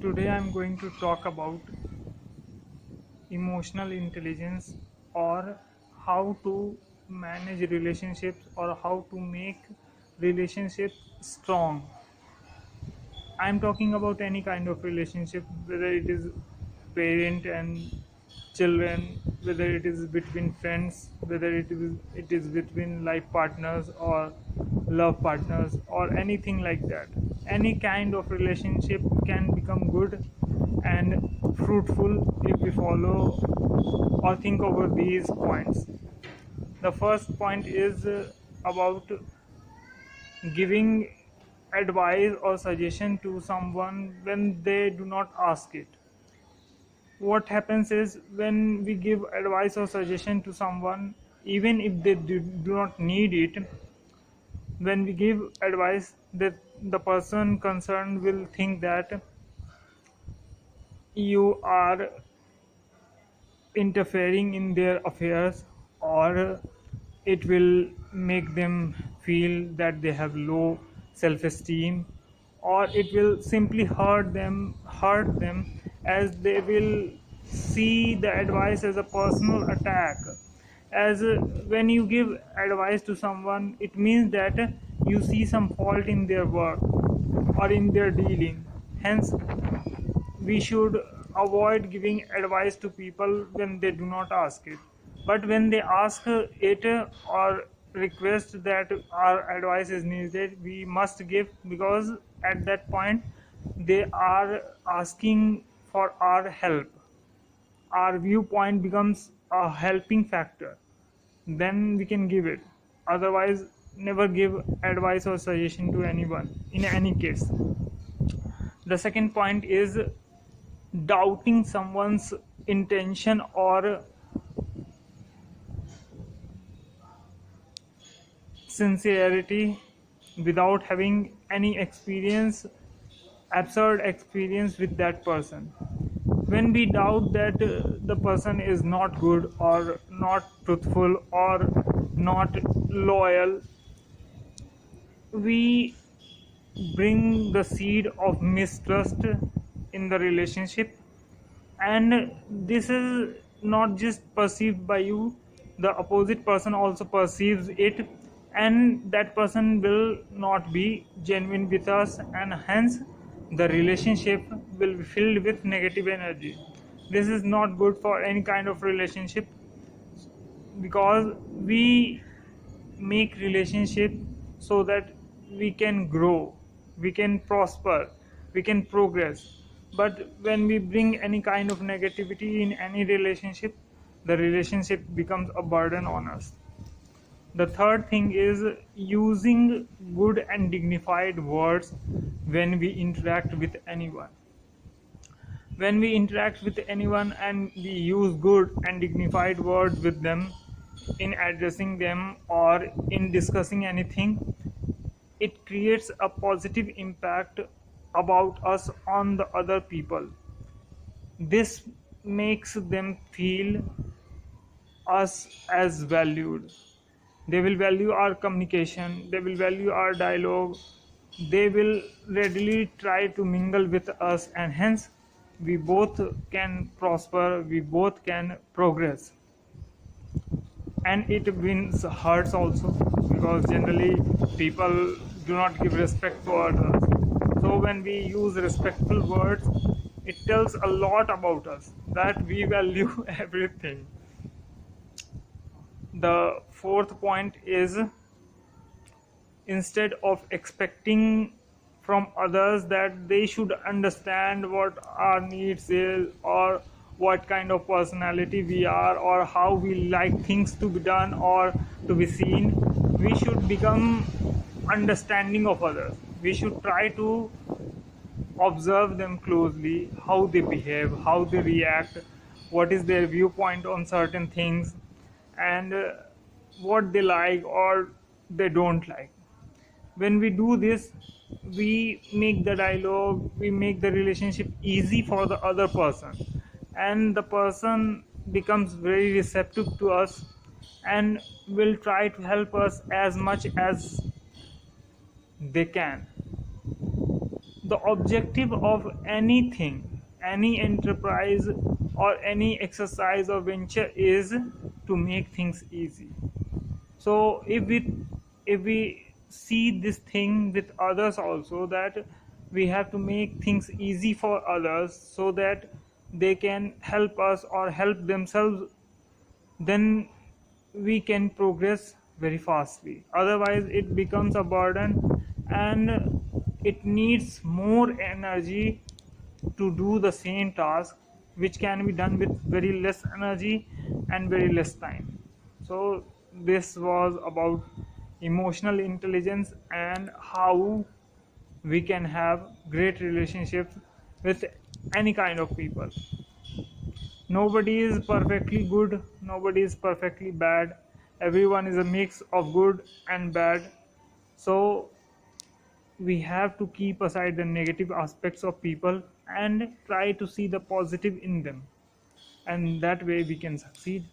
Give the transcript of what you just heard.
Today I'm going to talk about emotional intelligence, or how to manage relationships, or how to make relationships strong. I'm talking about any kind of relationship, whether it is parent and children, whether it is between friends, whether it is between life partners or love partners or anything like that. Any kind of relationship can become good and fruitful if we follow or think over these points. The first point is about giving advice or suggestion to someone when they do not ask it. What happens is, when we give advice or suggestion to someone, even if they do not need it, when we give advice, that the person concerned will think that you are interfering in their affairs, or it will make them feel that they have low self esteem, or it will simply hurt them, as they will see the advice as a personal attack. As when you give advice to someone, it means that you see some fault in their work or in their dealing. Hence, we should avoid giving advice to people when they do not ask it. But when they ask it, or request that our advice is needed, we must give, because at that point they are asking for our help. Our viewpoint becomes a helping factor, then we can give it. Otherwise, never give advice or suggestion to anyone in any case. The second point is doubting someone's intention or sincerity without having any absurd experience with that person. When we doubt that the person is not good or not truthful or not loyal, we bring the seed of mistrust in the relationship, and this is not just perceived by you, the opposite person also perceives it, and that person will not be genuine with us, and hence the relationship will be filled with negative energy. This is not good for any kind of relationship, because we make relationship so that we can grow, we can prosper, we can progress. But when we bring any kind of negativity in any relationship, the relationship becomes a burden on us. The third thing is using good and dignified words when we interact with anyone. When we interact with anyone and we use good and dignified words with them in addressing them or in discussing anything, it creates a positive impact about us on the other people. This makes them feel us as valued. They will value our communication, they will value our dialogue, they will readily try to mingle with us, and hence we both can prosper, we both can progress. And it wins hearts also, because generally people do not give respect to others. So when we use respectful words, it tells a lot about us, that we value everything. The fourth point is, instead of expecting from others that they should understand what our needs is, or what kind of personality we are, or how we like things to be done or to be seen, we should become understanding of others. We should try to observe them closely, how they behave, how they react, what is their viewpoint on certain things, and what they like or they don't like. When we do this, we make the dialogue, we make the relationship easy for the other person, and the person becomes very receptive to us and will try to help us as much as they can. the objective of anything, any enterprise or any exercise or venture is to make things easy. So if we see this thing with others also, that we have to make things easy for others so that they can help us or help themselves, then we can progress very fastly. Otherwise it becomes a burden, and it needs more energy to do the same task, which can be done with very less energy and very less time. So this was about emotional intelligence and how we can have great relationships with any kind of people. Nobody is perfectly good, nobody is perfectly bad, everyone is a mix of good and bad. So we have to keep aside the negative aspects of people and try to see the positive in them, and that way we can succeed.